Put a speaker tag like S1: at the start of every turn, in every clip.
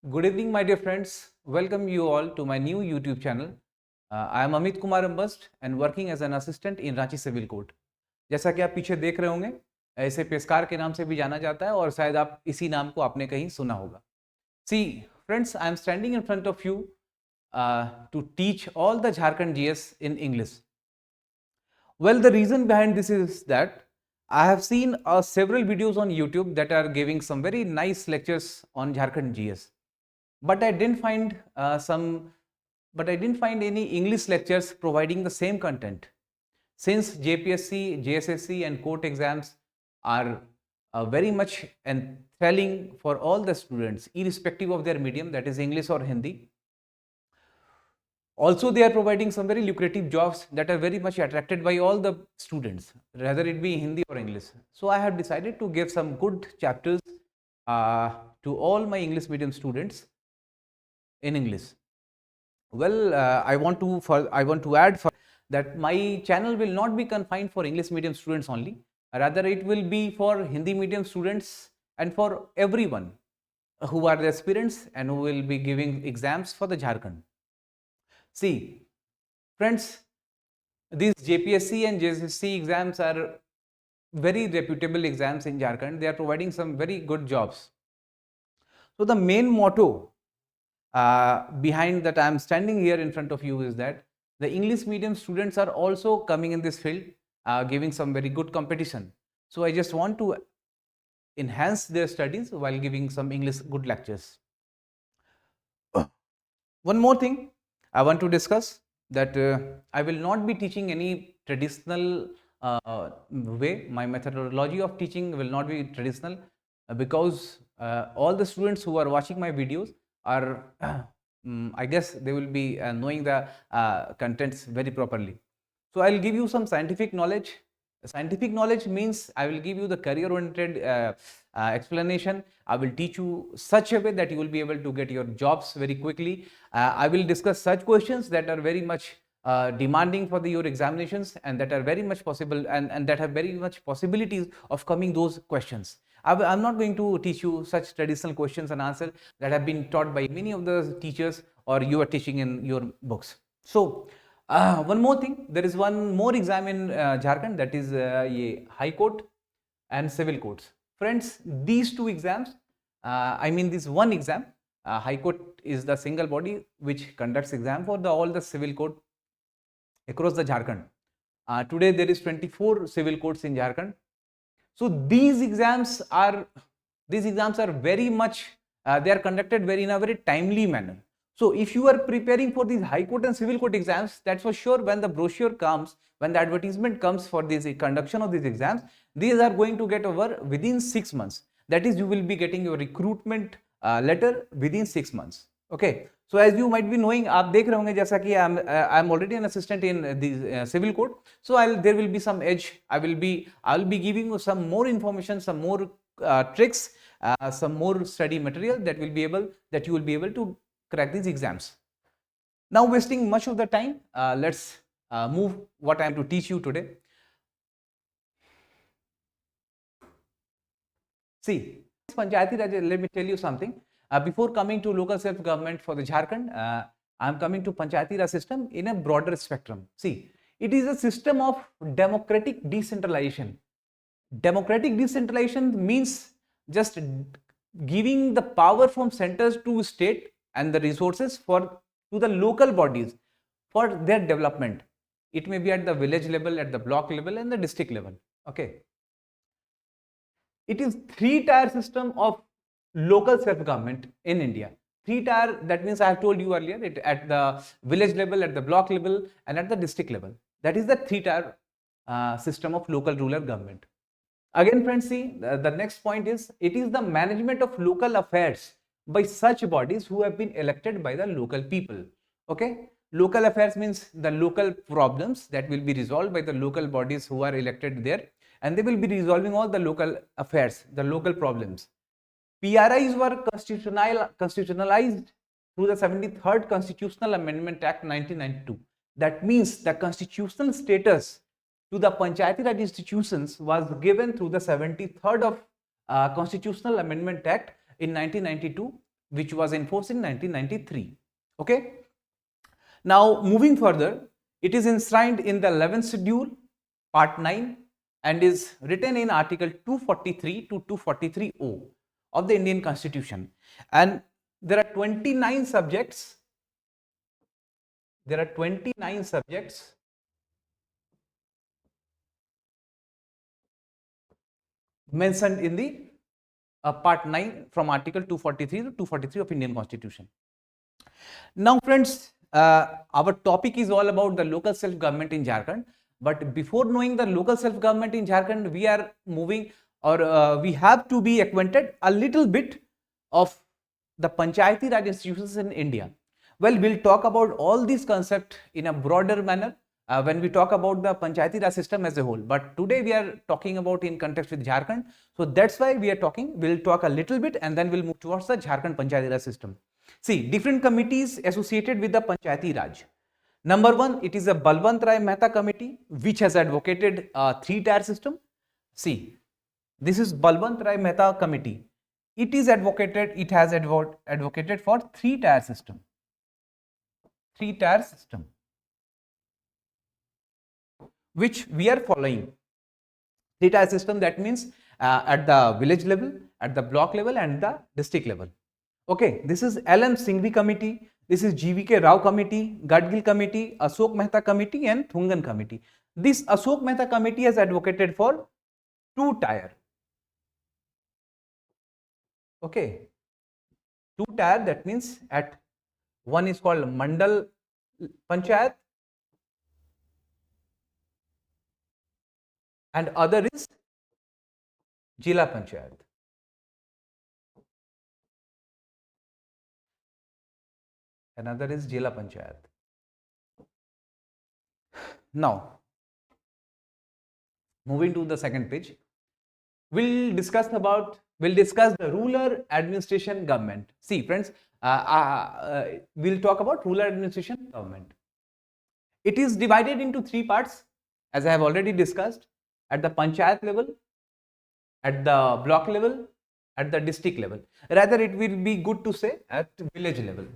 S1: Good evening, my dear friends. Welcome you all to my new YouTube channel. I am AmitAmbastha and working as an assistant in Ranchi Civil Court. जैसा कि आप पीछे देख रहे होंगे, ऐसे पेशकार के नाम से भी जाना जाता है और शायद आप इसी नाम को आपने कहीं सुना होगा. See, friends, I am standing in front of you to teach all the Jharkhand GS in English. Well, the reason behind this is that I have seen several videos on YouTube that are giving some very nice lectures on Jharkhand GS. But I didn't find any English lectures providing the same content. Since Jpsc, Jssc and court exams are very much enthralling for all the students, irrespective of their medium, that is English or Hindi. Also, they are providing some very lucrative jobs that are very much attracted by all the students, whether it be Hindi or English. So I have decided to give some good chapters to all my English medium students in English. Well, I want to add that my channel will not be confined for English medium students only. Rather, it will be for Hindi medium students and for everyone who are the aspirants and who will be giving exams for the Jharkhand. See, friends, these Jpsc and Jssc exams are very reputable exams in Jharkhand. They are providing some very good jobs. So the main motto behind that I am standing here in front of you is that the English medium students are also coming in this field, giving some very good competition. So I just want to enhance their studies while giving some English good lectures. One more thing I want to discuss, that I will not be teaching any traditional way. My methodology of teaching will not be traditional because all the students who are watching my videos are I guess they will be knowing the contents very properly. So I will give you some scientific knowledge. Scientific knowledge means I will give you the career oriented explanation. I will teach you such a way that you will be able to get your jobs very quickly. I will discuss such questions that are very much demanding for your examinations and that are very much possible and that have very much possibilities of coming those questions. I'm not going to teach you such traditional questions and answers that have been taught by many of the teachers or you are teaching in your books. So one more thing, there is one more exam in Jharkhand, that is High Court and Civil Courts. Friends, these two exams, this one exam, High Court is the single body which conducts exam for all the civil court across the Jharkhand. Today there is 24 civil courts in Jharkhand. So these exams are very much, they are conducted in a very timely manner. So if you are preparing for these High Court and Civil Court exams, that's for sure when the brochure comes, when the advertisement comes for this conduction of these exams, these are going to get over within 6 months. That is, you will be getting your recruitment letter within 6 months. Okay. So as you might be knowing, आप देख रहे होंगे जैसा कि I'm already an assistant in the civil court. So there will be some edge. I will be giving you some more information, some more tricks, some more study material that you will be able to crack these exams. Now, wasting much of the time, let's move what I am to teach you today. See, Panchayati Raj, let me tell you something. Before coming to local self-government for the Jharkhand, I am coming to Panchayati Raj system in a broader spectrum. See, it is a system of democratic decentralization. Democratic decentralization means just giving the power from centers to state and the resources to the local bodies for their development. It may be at the village level, at the block level and the district level. Okay. It is 3-tier system of local self-government in India. 3-tier, that means I have told you earlier, at the village level, at the block level and at the district level. That is the 3-tier system of local rural government. Again, friends, see, the next point is, it is the management of local affairs by such bodies who have been elected by the local people. Okay. Local affairs means the local problems that will be resolved by the local bodies who are elected there, and they will be resolving all the local affairs, the local problems. PRIs were constitutionalized through the 73rd Constitutional Amendment Act 1992. That means the constitutional status to the Panchayati Raj institutions was given through the 73rd of Constitutional Amendment Act in 1992 which was enforced in 1993. Okay. Now, moving further, it is enshrined in the 11th schedule, part 9, and is written in article 243 to 243O of the Indian Constitution. And there are 29 subjects. There are 29 subjects mentioned in the part 9 from article 243 to 243 of Indian Constitution. Now friends, our topic is all about the local self-government in Jharkhand. But before knowing the local self-government in Jharkhand, we are moving, or we have to be acquainted a little bit of the Panchayati Raj institutions in India. Well, we'll talk about all these concepts in a broader manner when we talk about the Panchayati Raj system as a whole. But today we are talking about in context with Jharkhand. So that's why we are talking. We'll talk a little bit and then we'll move towards the Jharkhand Panchayati Raj system. See, different committees associated with the Panchayati Raj. Number one, it is a Balwant Rai Mehta committee, which has advocated a three-tier system. See, this is Balwant Rai Mehta committee. It has advocated for three-tier system. Three-tier system, which we are following. Three-tier system, that means at the village level, at the block level, and the district level. Okay, this is L.M. Singhvi committee, this is G.V.K. Rao committee, Gadgil committee, Ashok Mehta committee, and Thungan committee. This Ashok Mehta committee has advocated for two-tier. Okay, two-tier, that means at one is called Mandal Panchayat and other is Jila Panchayat. Another is Jila Panchayat. Now, moving to the second page, we'll discuss the rural administration government. See friends, we'll talk about rural administration government. It is divided into three parts, as I have already discussed, at the panchayat level, at the block level, at the district level. Rather, it will be good to say at village level.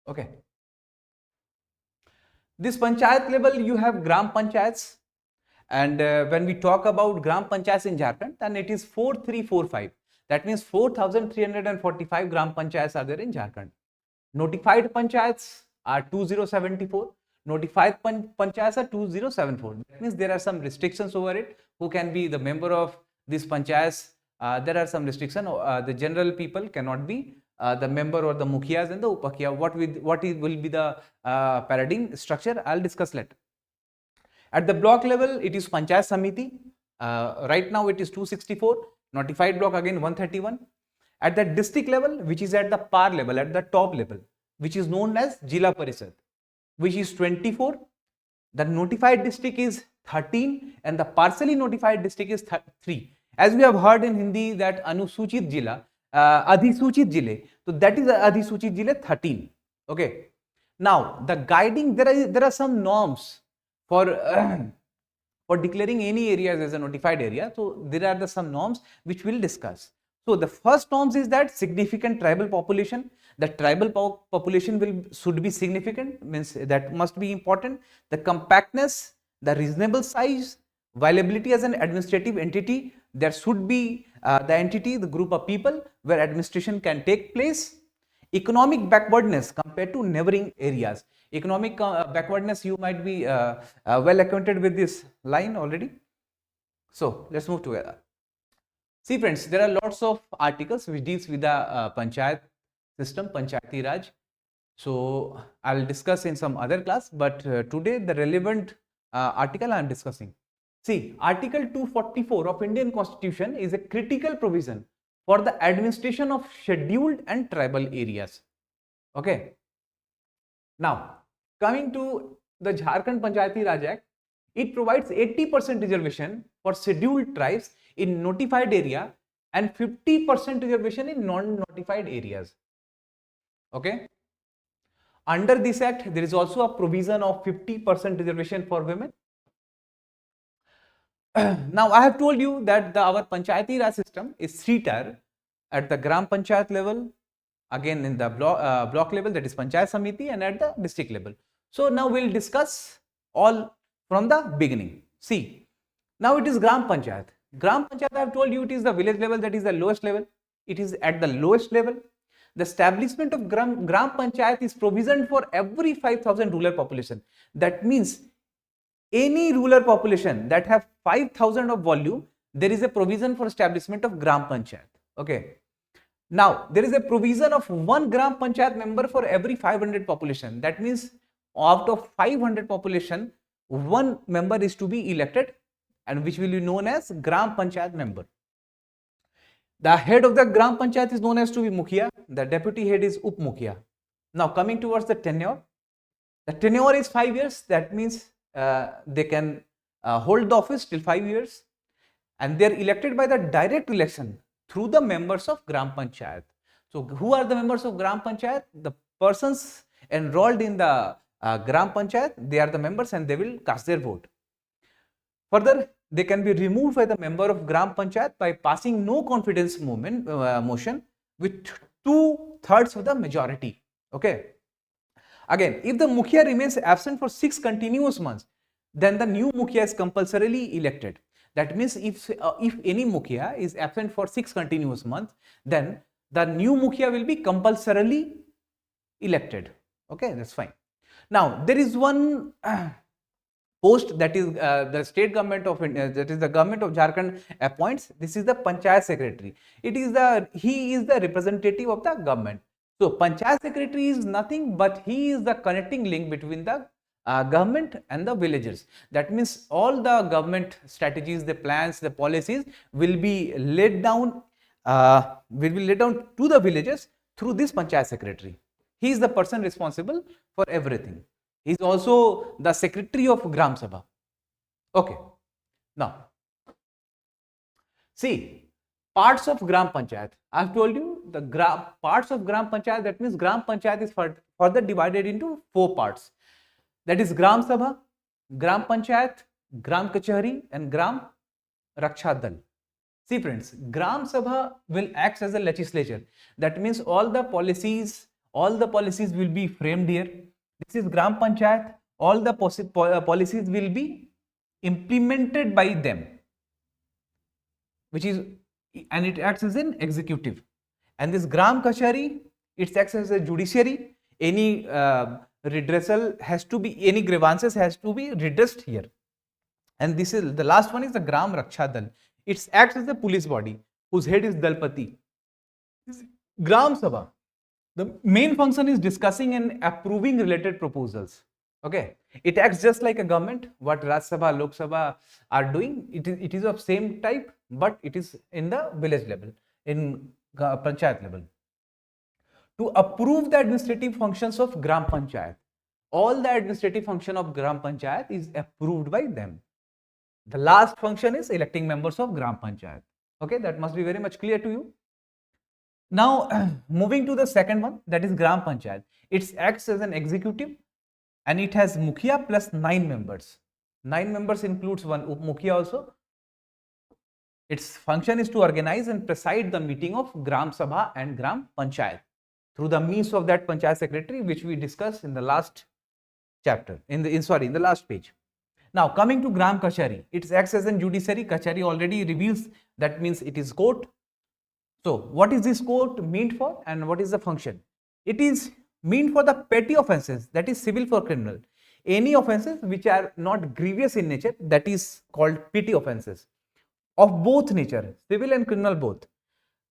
S1: Okay. This panchayat level, you have gram panchayats, and when we talk about gram panchayats in Jharkhand, then it is 4345. That means 4,345 gram panchayats are there in Jharkhand. Notified panchayats are 2074. Notified panchayats are 2074. That means there are some restrictions over it. Who can be the member of these panchayats? There are some restrictions. The general people cannot be the member or the mukhiyas and the upakhya. What will be the paradigm structure? I'll discuss later. At the block level, it is Panchayat Samiti. Right now, it is 264. Notified block again 131. At the district level, which is at the par level, at the top level, which is known as Jila Parishad, which is 24. The notified district is 13 and the partially notified district is 3. As we have heard in Hindi that Anusuchit Jila, Adhisuchit Jile, so that is Adhisuchit Jile 13. Okay. Now, the guiding, there are some norms for declaring any areas as a notified area. So there are some norms which we'll discuss. So the first norms is that significant tribal population. The tribal population should be significant, means that must be important. The compactness, the reasonable size, viability as an administrative entity. There should be the entity, the group of people where administration can take place. Economic backwardness compared to neighboring areas. Economic backwardness, you might be well acquainted with this line already. So let's move together. See friends, there are lots of articles which deals with the panchayat system, Panchayati Raj. So I'll discuss in some other class, but today the relevant article I am discussing. See, Article 244 of Indian Constitution is a critical provision for the administration of scheduled and tribal areas. Okay. Now, coming to the Jharkhand Panchayati Raj Act, it provides 80% reservation for scheduled tribes in notified area and 50% reservation in non-notified areas. Okay. Under this act, there is also a provision of 50% reservation for women. Now I have told you that our Panchayati Raj system is 3-tier at the Gram Panchayat level, again in the block level, that is Panchayat Samiti, and at the district level. So now we'll discuss all from the beginning. See, now it is Gram Panchayat. Gram Panchayat, I have told you, it is the village level, that is the lowest level. It is at the lowest level. The establishment of Gram Panchayat is provisioned for every 5,000 rural population. That means any rural population that have 5,000 of volume, there is a provision for establishment of Gram Panchayat. Okay. Now, there is a provision of 1 Gram Panchayat member for every 500 population. That means out of 500 population, 1 member is to be elected, and which will be known as Gram Panchayat member. The head of the Gram Panchayat is known as to be Mukhiya. The deputy head is Up Mukhiya. Now, coming towards the tenure. The tenure is 5 years. That means they can hold the office till 5 years, and they are elected by the direct election through the members of Gram Panchayat. So, who are the members of Gram Panchayat? The persons enrolled in the Gram Panchayat, they are the members, and they will cast their vote. Further, they can be removed by the member of Gram Panchayat by passing no confidence motion with 2/3 of the majority. Okay. Again, if the Mukhiya remains absent for 6 continuous months, then the new Mukhiya is compulsorily elected. That means if any Mukhiya is absent for 6 continuous months, then the new Mukhiya will be compulsorily elected. Okay, that's fine. Now, there is one post that is the state government of India, that is the government of Jharkhand appoints. This is the Panchayat Secretary. He is the representative of the government. So, Panchayat Secretary is nothing but he is the connecting link between the government and the villagers. That means all the government strategies, the plans, the policies will be laid down to the villagers through this Panchayat Secretary. He is the person responsible for everything. He is also the secretary of Gram Sabha. Okay. Now, see, parts of Gram Panchayat. I have told you the parts of Gram Panchayat, that means Gram Panchayat is further divided into 4 parts. That is Gram Sabha, Gram Panchayat, Gram Kachari, and Gram Raksha Dal. See friends, Gram Sabha will act as a legislature. That means all the policies will be framed here. This is Gram Panchayat. All the policies will be implemented by them, and it acts as an executive. And this Gram Kachari, it acts as a judiciary. Any redressal has to be, any grievances has to be redressed here. And this is the last one is the Gram Raksha Dal. It acts as a police body whose head is Dalpati. Gram Sabha, the main function is discussing and approving related proposals. Okay, it acts just like a government. What Raj Sabha, Lok Sabha are doing, it is of same type, but it is in the village level, in Panchayat level. To approve the administrative functions of Gram Panchayat, all the administrative function of Gram Panchayat is approved by them. The last function is electing members of Gram Panchayat. Okay, that must be very much clear to you. Now, moving to the second one, that is Gram Panchayat. It acts as an executive, and it has Mukhiya plus 9 members. 9 members includes one Up Mukhiya also. Its function is to organize and preside the meeting of Gram Sabha and Gram Panchayat through the means of that Panchayat Secretary, which we discussed in the last chapter, in the last page. Now, coming to Gram Kachari, it acts as a judiciary. Kachari already reveals, that means it is court. So, what is this court meant for, and what is the function? It is meant for the petty offences, that is civil for criminal. Any offences which are not grievous in nature, that is called petty offences of both nature, civil and criminal both.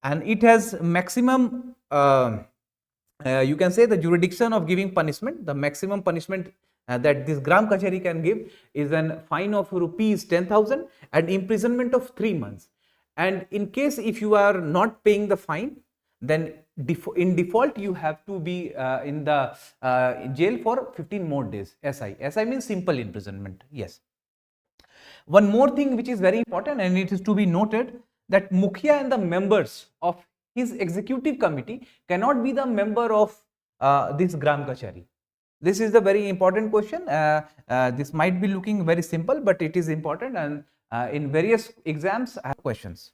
S1: And it has maximum, you can say, the jurisdiction of giving punishment. The maximum punishment that this Gram Kachari can give is a fine of rupees 10,000 and imprisonment of 3 months. And in case if you are not paying the fine, then in default you have to be in the jail for 15 more days. SI. SI means simple imprisonment. Yes. One more thing which is very important, and it is to be noted, that Mukhiya and the members of his executive committee cannot be the member of this Gram Kachari. This is the very important question. This might be looking very simple, but it is important, and In various exams, I have questions.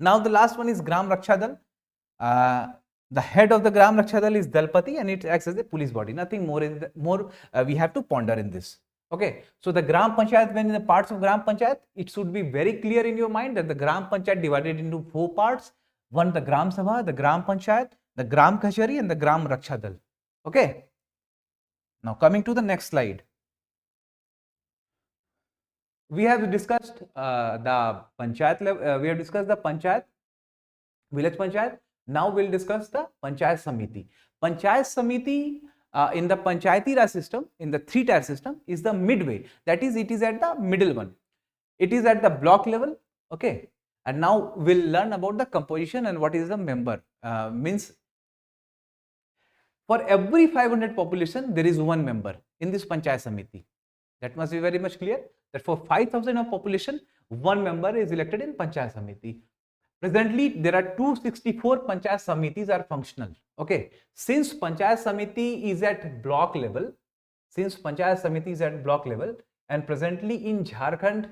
S1: Now the last one is Gram Raksha Dal. The head of the Gram Raksha Dal is Dalpati, and it acts as a police body. Nothing more we have to ponder in this. Okay, so the Gram Panchayat, when in the parts of Gram Panchayat, it should be very clear in your mind that the Gram Panchayat divided into 4 parts. One, the Gram Sabha, the Gram Panchayat, the Gram Kachari, and the Gram Raksha Dal. Okay. Now coming to the next slide. We have discussed the Panchayat level, we have discussed the Panchayat, village Panchayat. Now we'll discuss the Panchayat Samiti. Panchayat Samiti in the Panchayati Raj system, in the 3-tier system, is the midway. That is, it is at the middle one. It is at the block level. Okay. And now we'll learn about the composition and what is the member. Means for every 500 population, there is one member in this Panchayat Samiti. That must be very much clear that for 5,000 of population, one member is elected in Panchayat Samiti. Presently, there are 264 Panchayat Samitis are functional. Okay. Since Panchayat Samiti is at block level, and presently in Jharkhand,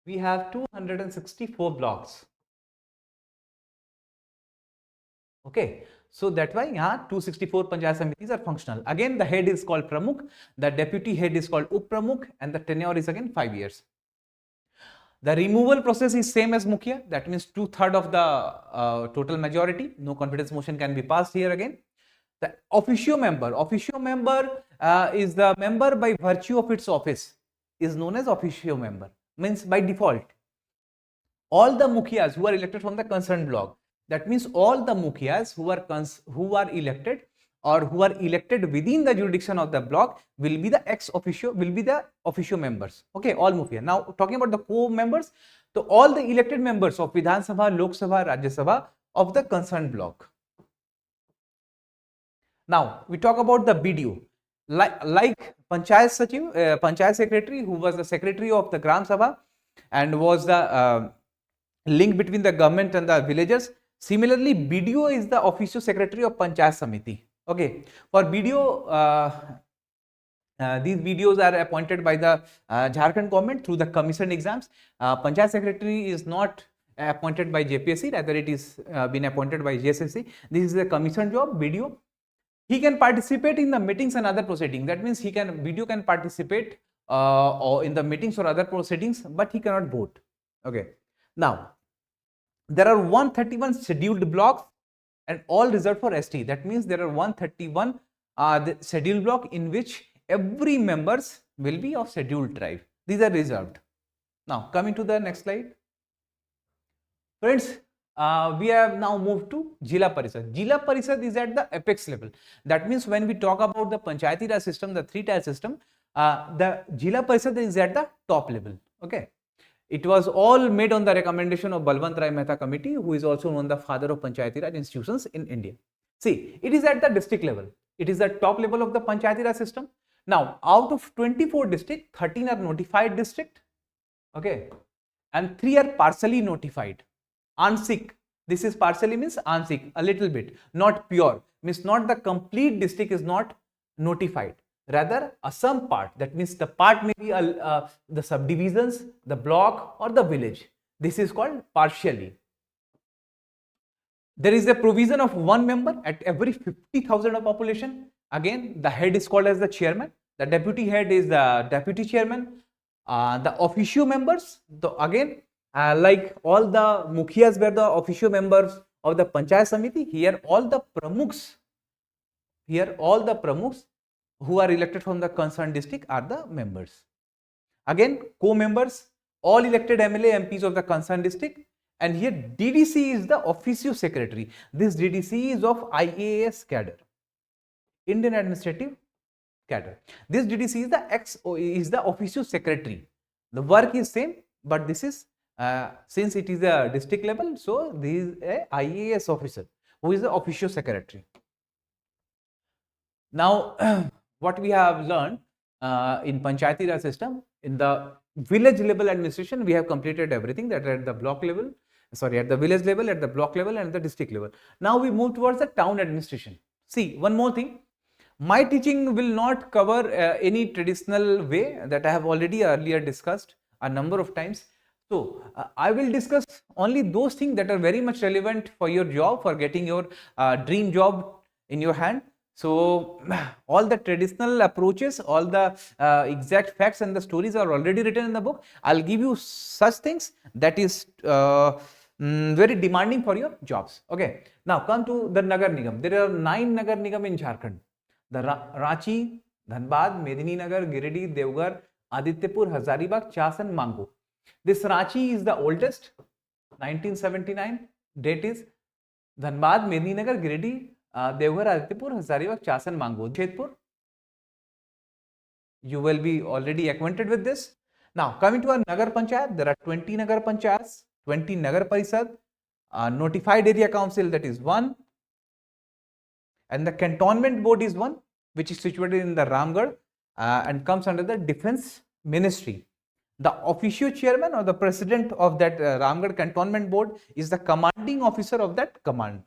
S1: we have 264 blocks. Okay. So that's why 264 Panchayat Samitis are functional. Again, the head is called Pramukh, the deputy head is called Up Pramukh, and the tenure is again 5 years. The removal process is same as Mukhya. That means 2/3 of the total majority. No confidence motion can be passed here again. The officio member is the member by virtue of its office, is known as officio member. Means by default, all the Mukhyas who are elected from the concerned block. That means all the Mukhyas who are elected or who are elected within the jurisdiction of the block will be the officio members. Okay, all Mukhya. Now talking about the co-members, so all the elected members of Vidhan Sabha, Lok Sabha, Rajya Sabha of the concerned block. Now we talk about the BDO. Like Panchayat Sachiv, Panchayat Secretary, who was the secretary of the Gram Sabha and was the link between the government and the villagers. Similarly, BDO is the officio secretary of Panchayat Samiti. Okay, for BDO, these BDOs are appointed by the Jharkhand government through the commission exams. Panchayat secretary is not appointed by Jpsc, rather it is been appointed by Jssc. This is a commission job, BDO. He can participate in the meetings and other proceedings. That means BDO can participate or in the meetings or other proceedings, but he cannot vote. Okay. Now, there are 131 scheduled blocks and all reserved for ST. That means there are 131 the scheduled block in which every members will be of scheduled tribe. These are reserved. Now coming to the next slide. Friends, we have now moved to Jila Parishad. Jila Parishad is at the apex level. That means when we talk about the Panchayati Raj system, the 3-tier system, the Jila Parishad is at the top level. Okay. It was all made on the recommendation of Balwant Rai Mehta committee, who is also known the father of Panchayati Raj institutions in India. See, it is at the district level. It is the top level of the Panchayati Raj system. Now, out of 24 districts, 13 are notified district, okay, and 3 are partially notified. Ansik, this is partially means Ansik, a little bit, not pure, means not the complete district is not notified. Rather, some part, that means the part may be the subdivisions, the block or the village. This is called partially. There is a provision of one member at every 50,000 of population. Again, the head is called as the chairman. The deputy head is the deputy chairman. The officio members, again, like all the Mukhyas were the officio members of the Panchayat Samiti, here all the Pramukhs who are elected from the concerned district are the members. Again, co-members, all elected MLA MPs of the concerned district, and here DDC is the officio secretary. This DDC is of IAS cadre, Indian Administrative Cadre. This DDC is the officio secretary. The work is same, but this is since it is a district level, so this is a IAS officer who is the officio secretary. Now, what we have learned in Panchayati Raj system, in the village level administration, we have completed everything that at the block level, at the village level, at the block level and the district level. Now we move towards the town administration. See, one more thing. My teaching will not cover any traditional way that I have already earlier discussed a number of times. So, I will discuss only those things that are very much relevant for your job, for getting your dream job in your hand. So, all the traditional approaches, all the exact facts and the stories are already written in the book. I'll give you such things that is very demanding for your jobs. Okay. Now, come to the Nagar Nigam. There are 9 Nagar Nigam in Jharkhand. The Ranchi, Dhanbad, Medininagar, Giridih, Devgar, Adityapur, Hazaribagh, Chas and Mangu. This Ranchi is the oldest, 1979. Date is Dhanbad, Medininagar, Giridih, Devgar, Adityapur, Hazaribagh, Chas and Mangu. Jodhpur, you will be already acquainted with this. Now, coming to a Nagar Panchayat, there are 20 Nagar Panchayats, 20 Nagar Parishad, notified area council, that is 1, and the cantonment board is 1, which is situated in the Ramgarh and comes under the defense ministry. The official chairman or the president of that Ramgarh cantonment board is the commanding officer of that command.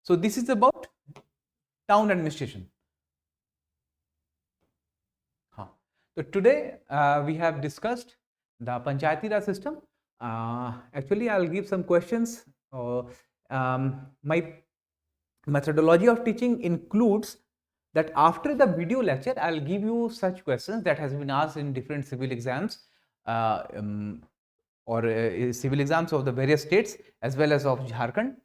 S1: So this is about town administration. So today we have discussed the Panchayati Raj system. Actually, I'll give some questions. My methodology of teaching includes that after the video lecture, I'll give you such questions that has been asked in different civil exams or civil exams of the various states as well as of Jharkhand,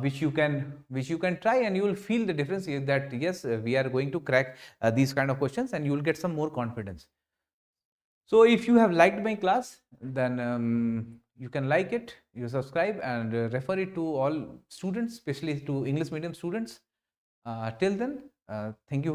S1: which you can try, and you will feel the difference that yes, we are going to crack these kind of questions, and you will get some more confidence. So if you have liked my class, then you can like it, you subscribe, and refer it to all students, especially to English medium students. Till then, thank you.